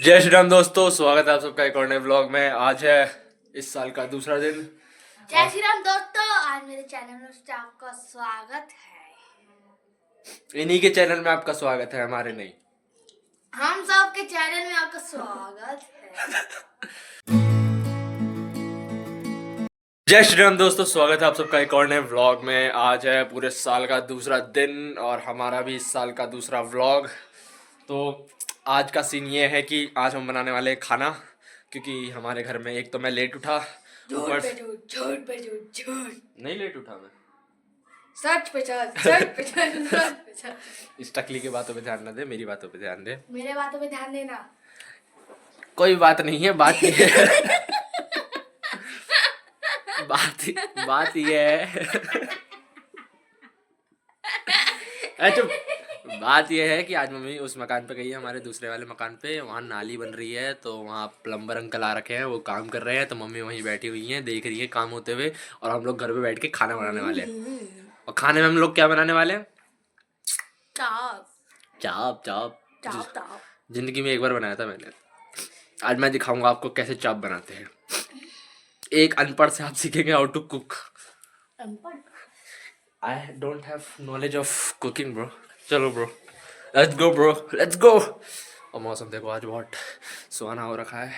जय श्री राम दोस्तों, स्वागत है आप सबका एक और नए व्लॉग में। आज है इस साल का दूसरा दिन। जय श्री राम दोस्तों, आज मेरे चैनल में आपका स्वागत है। इन्हीं के चैनल में आपका स्वागत है, हमारे नहीं। हम सब के चैनल में आपका स्वागत है। जय श्री राम दोस्तों, स्वागत है आप सबका एक और नए व्लॉग में। आज है पूरे साल का दूसरा दिन और हमारा भी इस साल का दूसरा व्लॉग। तो आज का सीन ये है कि आज हम बनाने वाले हैं खाना, क्योंकि हमारे घर में एक तो मैं लेट उठा, ऊपर नहीं लेट उठा मैं, सच पे चल। इस टकली की बातों पे ध्यान न दे, मेरी बातों पे ध्यान दे। मेरे बातों पे ध्यान देना। कोई बात नहीं है, बात ये है बात ये है अच्छा, बात ये है कि आज मम्मी उस मकान पे गई है, हमारे दूसरे वाले मकान पे। वहाँ नाली बन रही है, तो वहाँ प्लम्बर अंकल आ रखे हैं, वो काम कर रहे हैं। तो मम्मी वहीं बैठी हुई हैं, देख रही है काम होते हुए। और हम लोग घर पे बैठ के खाना बनाने वाले हैं। और खाने में हम लोग क्या बनाने वाले हैं? चाप चाप चाप चाप चाप। जिंदगी में एक बार बनाया था मैंने। आज मैं दिखाऊंगा आपको कैसे चाप बनाते हैं। एक अनपढ़ से आप सीखेंगे हाउ टू कुक। अनपढ़? I don't have knowledge of cooking bro। चलो bro, let's go bro, let's go. और मौसम देखो, आज बहुत सुहाना हो रखा है,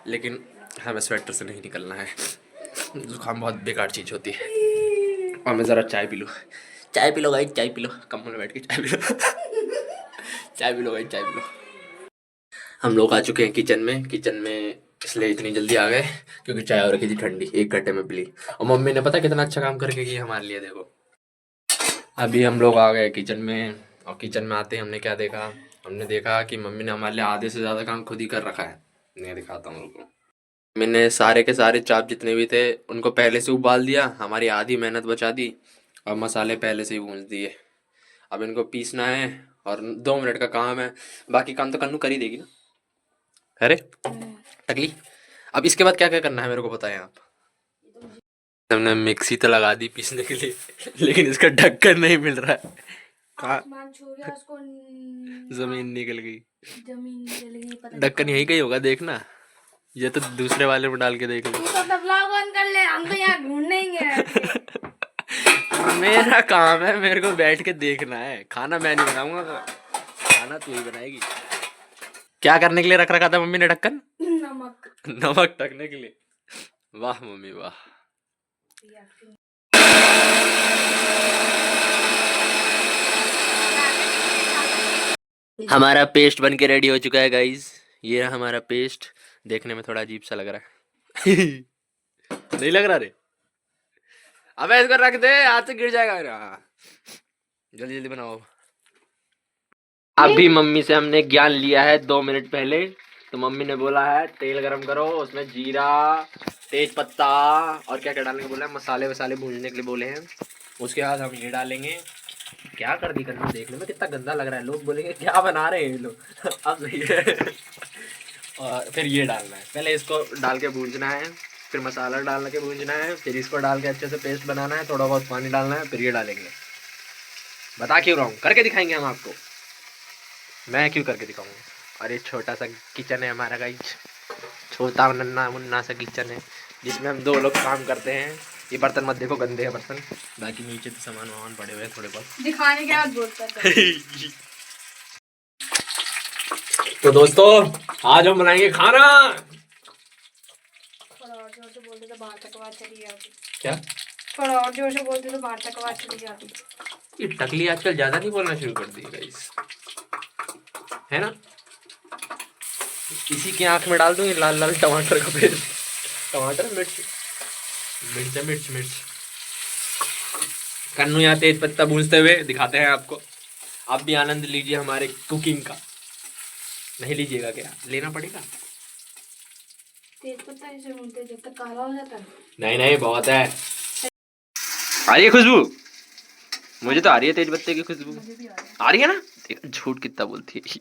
लेकिन हमें स्वेटर से नहीं निकलना है। जुकाम बहुत बेकार चीज़ होती है। और मैं ज़रा चाय पी लूँ। चाय पी लो भाई, चाय पी लो, कमरे में बैठ के चाय पी लो चाय पी लो भाई, चाय पी लो। हम लोग आ चुके हैं किचन में इसलिए इतनी जल्दी आ गए क्योंकि चाय हो रखी थी ठंडी, एक घंटे में पी ली। और मम्मी ने पता कितना अच्छा काम करके किया हमारे लिए, देखो। अभी हम लोग आ गए किचन में, और किचन में आते ही हमने क्या देखा? हमने देखा कि मम्मी ने हमारे लिए आधे से ज़्यादा काम खुद ही कर रखा है। मैं दिखाता हूँ उनको। मम्मी ने सारे के सारे चाप जितने भी थे उनको पहले से उबाल दिया, हमारी आधी मेहनत बचा दी। और मसाले पहले से ही भून दिए। अब इनको पीसना है और 2 मिनट का काम है। बाकी काम तो कन्नू कर ही देगी ना, अरे टकली। अब इसके बाद क्या क्या करना है मेरे को बताएं आप। हमने मिक्सी तो लगा दी पीसने के लिए, लेकिन इसका ढक्कन नहीं मिल रहा है। कहाँ? आसमान छू गया उसको। जमीन निकल गई, जमीन निकल गई, पता नहीं ढक्कन यहीं कहीं होगा, देखना। ये तो दूसरे वाले में डाल के देख लो। तू तो अपना व्लॉग ऑन कर ले, हम तो यहाँ ढूंढेंगे। मेरा काम है, मेरे को बैठ के देखना है। खाना मैं नहीं बनाऊंगा, खाना तू ही बनाएगी। क्या करने के लिए रख रखा था मम्मी ने ढक्कन? नमक। नमक ढकने के लिए। वाह मम्मी वाह। हमारा पेस्ट बन के रेडी हो चुका है गाइस। ये रहा हमारा पेस्ट। देखने में थोड़ा अजीब सा लग रहा है नहीं लग रहा रे? अबे इसको रख दे, हाथ से गिर जाएगा मेरा। जल्दी जल्दी बनाओ। अभी मम्मी से हमने ज्ञान लिया है 2 मिनट पहले। तो मम्मी ने बोला है तेल गरम करो, उसमें जीरा, तेज पत्ता और क्या क्या डालने को बोला है, मसाले वसाले भूनने के लिए बोले हैं। उसके बाद हम ये डालेंगे। क्या कर दी करना, देखने में कितना गंदा लग रहा है, लोग बोलेंगे क्या बना रहे हैं ये लोग अब सही है और फिर ये डालना है, पहले इसको डाल के भूनना है, फिर मसाला डाल के भूनना है, फिर इसको डाल के अच्छे से पेस्ट बनाना है, थोड़ा बहुत पानी डालना है, फिर ये डालेंगे। बता क्यों रहा हूँ, करके दिखाएंगे हम आपको। मैं क्यों करके दिखाऊंगा? अरे छोटा सा किचन है हमारा गाइस, छोटा नन्ना मुन्ना सा किचन है जिसमें हम 2 लोग काम करते हैं। ये बर्तन मत देखो, गंदे हैं बर्तन। बाकी नीचे तो सामान वामान पड़े हुए हैं थोड़े बहुत। दिखाने के बाद बोलता है। तो दोस्तों आज हम बनाएंगे खाना। थोड़ा और जोर से बोलते तो बाहर तक आवाज चली जाती। क्या? थोड़ा और जोर से बोलते तो बाहर तक आवाज चली जाती। ये टकली आजकल ज्यादा नहीं बोलना शुरू कर दी गाइस, है ना? इसी की आंख में डाल दूंगी लाल लाल टमाटर का पेस्ट। टमाटर मिर्च मिर्च मिर्च मिर्च। कन्नू यहाँ तेज पत्ता भूनते हुए दिखाते हैं आपको। आप भी आनंद लीजिए हमारे कुकिंग का। नहीं लीजिएगा क्या? लेना पड़ेगा। तेज पत्ता ऐसे भूनते जब तक काला हो जाता है। नहीं नहीं, बहुत है। आ रही है खुशबू? मुझे तो आ रही है तेज पत्ते की खुशबू। आ रही है ना? देखो झूठ कितना बोलती है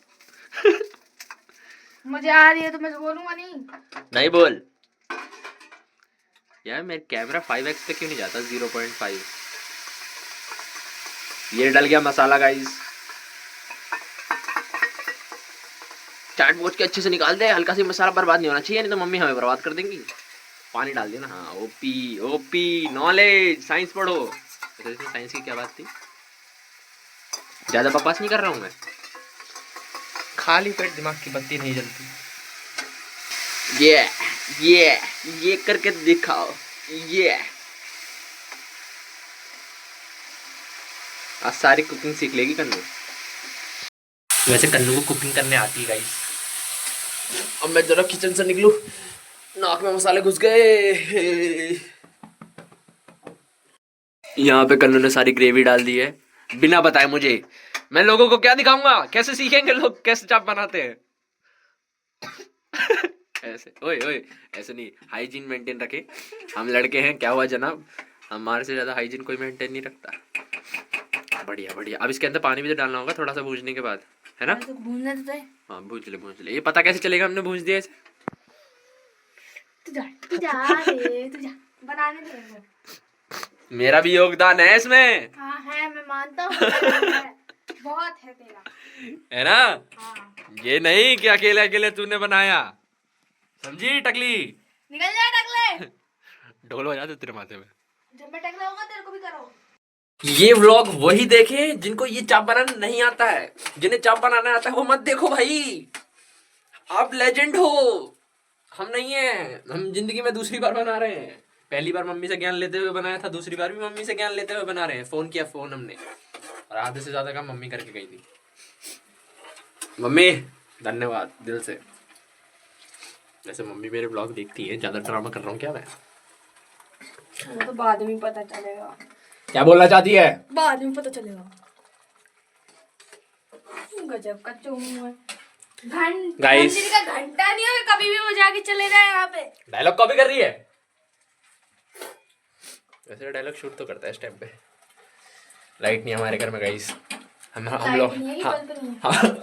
मुझे आ रही है तो मैं तो बोलूंगा नहीं। नहीं बोल यार, मेरा कैमरा 5x पे क्यों नहीं जाता? 0.5। ये डल गया मसाला गाइस। चाट पोच के अच्छे से निकाल दे, हल्का सी मसाला बर्बाद नहीं होना चाहिए, नहीं तो मम्मी हमें बर्बाद कर देंगी। पानी डाल देना। हाँ, ओपी ओपी नॉलेज, साइंस पढ़ो। इसमें साइंस की क्या बात थी? ज्यादा बकवास नहीं कर रहा हूँ मैं, खाली पेट दिमाग की बत्ती नहीं जलती। ये करके दिखाओ। ये आज सारी कुकिंग सीख लेगी कन्नू। वैसे कन्नू को कुकिंग करने आती है गाइस। अब मैं जरा किचन से निकलूं, नाक में मसाले घुस गए। यहाँ पे कन्नू ने सारी ग्रेवी डाल दी है बिना बताए मुझे। मैं लोगों को क्या दिखाऊंगा? कैसे सीखेंगे लोग कैसे चाप बनाते हैं? ऐसे ओए ओए ऐसे नहीं, हाइजीन मेंटेन रखे। हम लड़के हैं, क्या हुआ जनाब, हमारे से ज्यादा हाइजीन कोई मेंटेन नहीं रखता। बढ़िया बढ़िया। अब इसके अंदर पानी भी तो डालना होगा थोड़ा सा भूनने के बाद, है ना? तो भूनने तो दे। हाँ भून ले। ये पता कैसे चलेगा हमने भून दिया इसे? तू जा रे, तू जा, बनाने दे मेरे को। मेरा भी योगदान है इसमें। हाँ है, मैं मानता हूँ, है, बहुत है तेरा, है ना? हाँ। ये नहीं कि अकेले अकेले तूने बनाया, समझी टकली? निकल जा टकले। ढोल बजा दे तेरे माथे में। जब मैं टकला होगा तेरे को भी करो। ये व्लॉग वही देखे जिनको ये चाप बनाना नहीं आता है। जिन्हें चाप बनाना आता है वो मत देखो भाई, आप लेजेंड हो, हम नहीं है। हम जिंदगी में दूसरी बार बना रहे हैं। पहली बार मम्मी से ज्ञान लेते हुए बनाया था, दूसरी बार भी मम्मी से ज्ञान लेते हुए बना रहे हैं। फोन किया फोन हमने, और आधे से ज्यादा काम मम्मी करके गई थी। मम्मी धन्यवाद दिल से। वैसे मम्मी मेरे ब्लॉग देखती है, ज्यादा ड्रामा कर रहा हूँ क्या मैं? वो तो बाद में पता चलेगा। क्या बोलना चाहती है? बाद में पता चलेगा। गजब का चूम है। Guys, का घंटा नहीं है, कभी भी वो जाके चले जाए यहाँ पे। डायलॉग कॉपी कर रही है। वैसे डायलॉग शूट तो करता है इस टाइम पे। लाइट नहीं हमारे घर में गाइस। हम लोग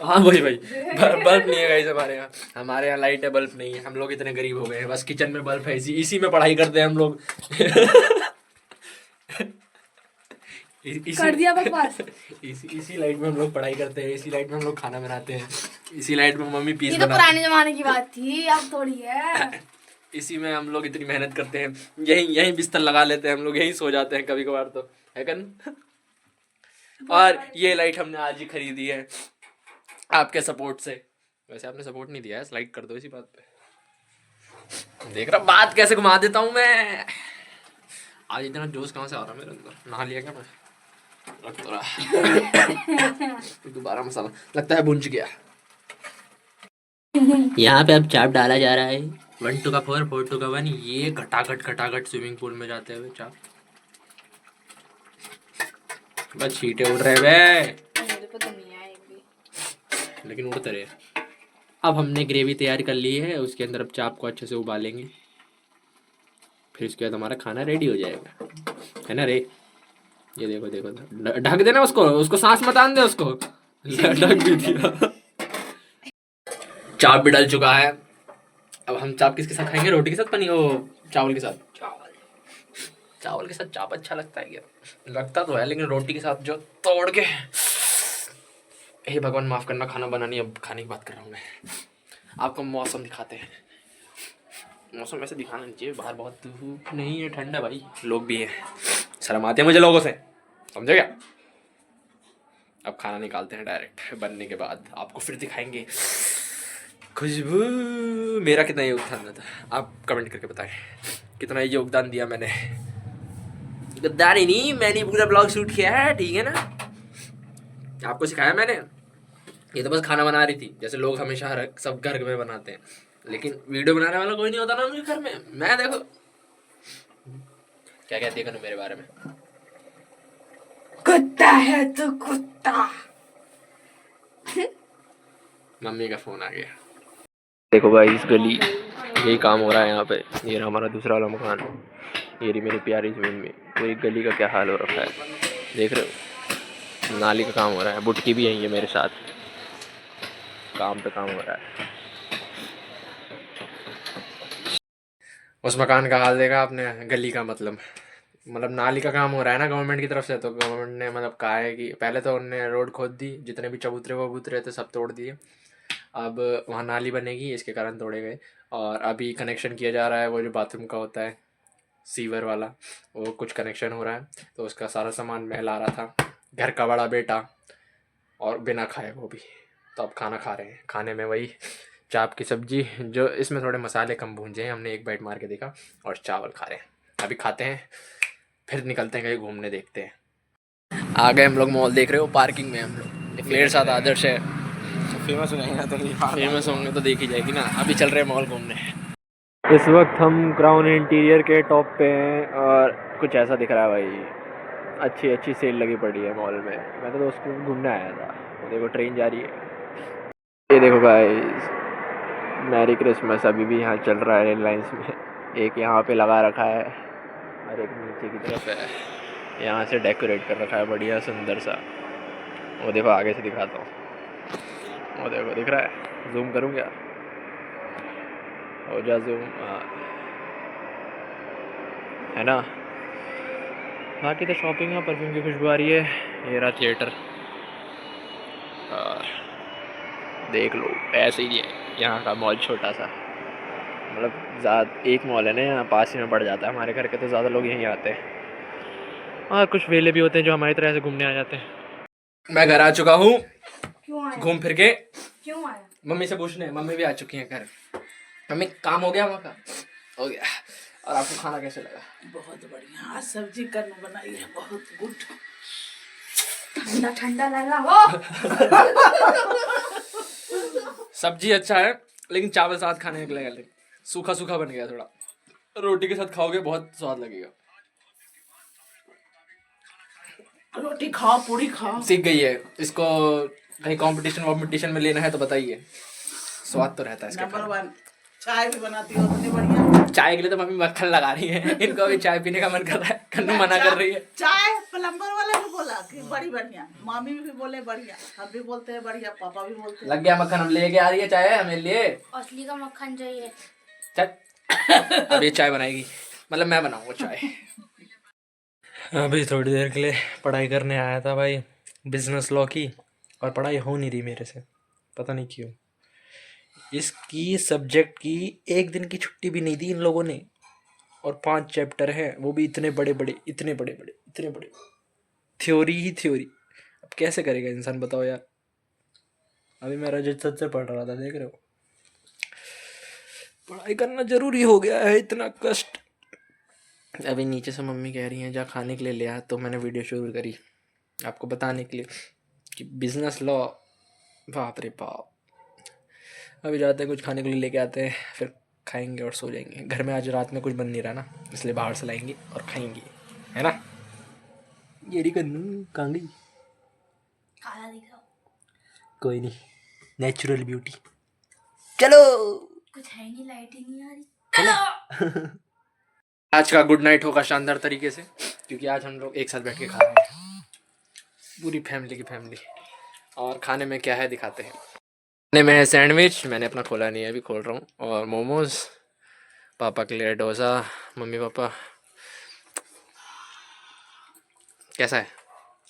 हाँ वही बल्ब नहीं है गाइस हमारे यहाँ। हमारे यहाँ लाइट है, बल्ब नहीं है। हम लोग इतने गरीब हो गए हैं, बस किचन में बल्ब है, इसी में पढ़ाई करते हैं हम लोग। कर दिया बकवास। इसी लाइट में हम लोग पढ़ाई करते हैं, इसी लाइट में हम लोग खाना बनाते हैं, इसी लाइट में मम्मी पीस ये तो बनाती पुराने जमाने की बात थी, अब थोड़ी है। इसी में हम लोग इतनी मेहनत करते हैं, यही बिस्तर लगा लेते हैं हम लोग, यही सो जाते हैं कभी कभार तो, है कन? और ये लाइट हमने आज ही खरीदी है आपके सपोर्ट से। वैसे आपने सपोर्ट नहीं दिया है, लाइक कर दो इसी बात पे। देख रहा बात कैसे घुमा देता हूँ मैं। आज इतना जोश कहाँ से आ रहा है मेरे अंदर? नहा लिया क्या मैं? लग तो रहा दोबारा मसाला लगता है भुंज गया। यहाँ पे अब चाप डाला जा रहा है। 1 2 का 4 4 2 का 1। ये घटाघट स्विमिंग पूल में जाते हुए चाप। बस छींटे उड़ रहे वे, मुझे पता नहीं है एक भी। लेकिन उड़ते रहे। अब हमने ग्रेवी तैयार कर ली है, उसके अंदर अब चाप को अच्छे से उबालेंगे, फिर उसके बाद हमारा खाना रेडी हो जाएगा, है ना रे? ये देखो ढक देना उसको सांस मत आने दे उसको। ढक भी दिया। चाप भी डल चुका है। अब हम चाप किसके साथ खाएंगे? रोटी के साथ? पनीर ओ चावल के साथ? चावल के साथ चाप अच्छा लगता है क्या? लगता तो है, लेकिन रोटी के साथ जो तोड़ के। हे भगवान माफ करना, खाना बनानी अब खाने की बात कर रहा हूँ मैं। आपको मौसम दिखाते हैं। मौसम ऐसे दिखाना नहीं चाहिए, बाहर बहुत धूप नहीं है, ठंडा भाई, लोग भी हैं, शर्म आती है मुझे लोगों से, समझे क्या? अब खाना निकालते हैं डायरेक्ट, बनने के बाद आपको फिर दिखाएंगे खुशबू। मेरा कितना योगदान था आप कमेंट करके बताएं, कितना योगदान दिया मैंने। गद्दारी नहीं, मैंने पूरा ब्लॉग शूट किया है, ठीक है ना? आपको सिखाया मैंने। ये तो बस खाना बना रही थी, जैसे लोग हमेशा सब घर में बनाते हैं, लेकिन वीडियो बनाने वाला कोई नहीं होता ना उनके घर में। मैं देखो क्या कहती है कनु मेरे बारे में। कुत्ता है तो कुत्ता। मम्मी का फोन आ गया। देखो भाई इस गली यही काम हो रहा है यहाँ पे। ये रहा हमारा दूसरा वाला मकान, ये रही मेरी प्यारी सी मम्मी। तो एक गली का क्या हाल हो रखा है देख रहे हो? नाली का काम हो रहा है, बुटकी भी यही है मेरे साथ, काम पे काम हो रहा है। उस मकान का हाल देखा आपने? गली का मतलब नाली का काम हो रहा है ना गवर्नमेंट की तरफ से। तो गवर्नमेंट ने मतलब कहा है कि पहले तो उन्होंने रोड खोद दी, जितने भी चबूतरे वबूतरे थे सब तोड़ दिए, अब वहाँ नाली बनेगी, इसके कारण तोड़े गए। और अभी कनेक्शन किया जा रहा है, वो जो बाथरूम का होता है सीवर वाला, वो कुछ कनेक्शन हो रहा है, तो उसका सारा सामान मैं ला रहा था। घर का बड़ा बेटा, और बिना खाए वो भी। तो अब खाना खा रहे हैं। खाने में वही चाप की सब्जी, जो इसमें थोड़े मसाले कम भूंजे हैं, हमने एक बाइट मार के देखा, और चावल खा रहे हैं। अभी खाते हैं, फिर निकलते हैं कहीं घूमने, देखते हैं। आ गए हम लोग मॉल, देख रहे हो पार्किंग में हम लोग। मेरे साथ आदर्श है। फेमस हो जाएगा तो फेमस होंगे तो देखी जाएगी ना। अभी चल रहे हैं मॉल घूमने। इस वक्त हम क्राउन इंटीरियर के टॉप पे हैं, और कुछ ऐसा दिख रहा है भाई। अच्छी अच्छी सेल लगी पड़ी है मॉल में। मैं तो दोस्त के साथ घूमने आया था। देखो ट्रेन जा रही है। ये देखो गाइस, मैरी क्रिसमस अभी भी यहाँ चल रहा है एयरलाइंस में। एक यहाँ पे लगा रखा है, और एक नीचे की तरफ है। यहाँ से डेकोरेट कर रखा है बढ़िया सुंदर सा। वो देखो आगे से दिखाता हूँ। वो देखो दिख रहा है, जूम करूँ क्या? हो जा जूम, है ना। बाकी तो शॉपिंग है, परफ्यूम की खुशबू आ रही है। ये रहा थिएटर, देख लो। ऐसे ही है यहाँ का मॉल, छोटा सा। मतलब ज़्यादा एक मॉल है ना यहाँ पास ही में पड़ जाता है हमारे घर के, तो ज़्यादा लोग यहीं आते हैं। और कुछ वेले भी होते हैं जो हमारी तरह से घूमने आ जाते हैं। मैं घर आ चुका हूँ घूम फिर के। क्यों आया? मम्मी से पूछने, मम्मी भी आ चुकी हैं घर। मम्मी काम हो गया वहाँ का? हो गया। और आपको खाना कैसे लगा? बहुत बढ़िया। आज सब्जी कल बनाई है, बहुत गुड। ठंडा ठंडा लग रहा हो। सब्जी अच्छा है, लेकिन चावल साथ खाने के लिए सूखा सूखा बन गया थोड़ा। रोटी के साथ खाओगे बहुत स्वाद लगेगा। रोटी खाओ, पूरी खाओ। सीख गई है इसको। कहीं कंपटीशन में लेना है तो बताइए। स्वाद तो रहता है इसका। नंबर 1 चाय भी बनाती हो इतनी बढ़िया। चाय के लिए तो मम्मी मक्खन लगा रही है। इनको भी चाय पीने का मन कर रहा है, कन्नू मना कर रही है। चाय प्लम्बर वाले भी बोला कि बड़ी बढ़िया, मामी भी बोले बढ़िया, हम भी बोलते हैं बढ़िया, पापा भी बोलते हैं। लग गया मक्खन, हम लेके आ रही है चाय हमें लिए। असली का मक्खन चाहिए। चल अब ये चाय बनाएगी, मतलब मैं बनाऊंगा चाय। अभी थोड़ी देर के लिए पढ़ाई करने आया था भाई, बिजनेस लॉ की, और पढ़ाई हो नहीं रही मेरे से, पता नहीं क्यों। इसकी सब्जेक्ट की एक दिन की छुट्टी भी नहीं दी इन लोगों ने, और 5 चैप्टर हैं, वो भी इतने बड़े बड़े, इतने बड़े बड़े, इतने बड़े। थ्योरी ही थ्योरी। अब कैसे करेगा इंसान, बताओ यार। अभी मैं रजत से पढ़ रहा था, देख रहे हो। पढ़ाई करना जरूरी हो गया है, इतना कष्ट। अभी नीचे से मम्मी कह रही हैं जा खाने के लिए ले आ, तो मैंने वीडियो शुरू करी आपको बताने के लिए कि बिजनेस लॉ, बाप रे बाप। अभी जाते हैं कुछ खाने के लिए लेके आते हैं, फिर खाएंगे और सो जाएंगे। घर में आज रात में कुछ बन नहीं रहा ना, इसलिए बाहर से लाएंगे और खाएंगे, है ना। ये कहाँ गई? काला दिख रहा। कोई नहीं, नेचुरल ब्यूटी। चलो, कुछ है नहीं, लाइट ही नहीं आ रही। चलो। आज का गुड नाइट होगा शानदार तरीके से, क्योंकि आज हम लोग एक साथ बैठ के खा रहे हैं, पूरी फैमिली की फैमिली। और खाने में क्या है दिखाते हैं। खाने में है सैंडविच, मैंने अपना खोला नहीं है, अभी खोल रहा हूँ, और मोमोज। पापा के लिए डोसा, मम्मी पापा। कैसा है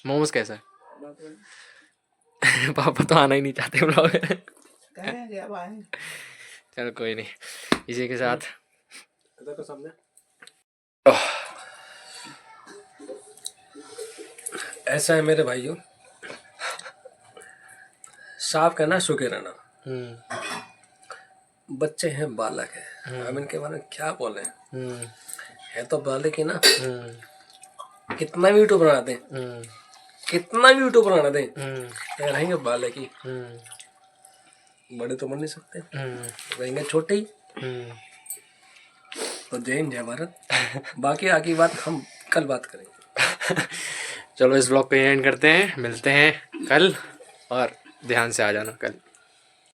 मोमोज, कैसा है? पापा तो आना ही नहीं चाहते ब्लॉग में। चलो कोई नहीं, इसी के साथ ऐसा है मेरे भाइयों, साफ कहना शुक्र रहना। बच्चे हैं, बालक है, हम इनके बारे में क्या बोले। है तो बालक ही ना। कितना भी यूट्यूब बना दें, कितना भी यूट्यूब बना दें, रहेंगे बालक ही। बड़े तो बन नहीं सकते, रहेंगे छोटे ही। तो जय हिंद, जय भारत। बाकी आगे बात हम कल बात करेंगे। चलो इस ब्लॉग को एंड करते हैं, मिलते हैं कल, और ध्यान से आ जाना कल।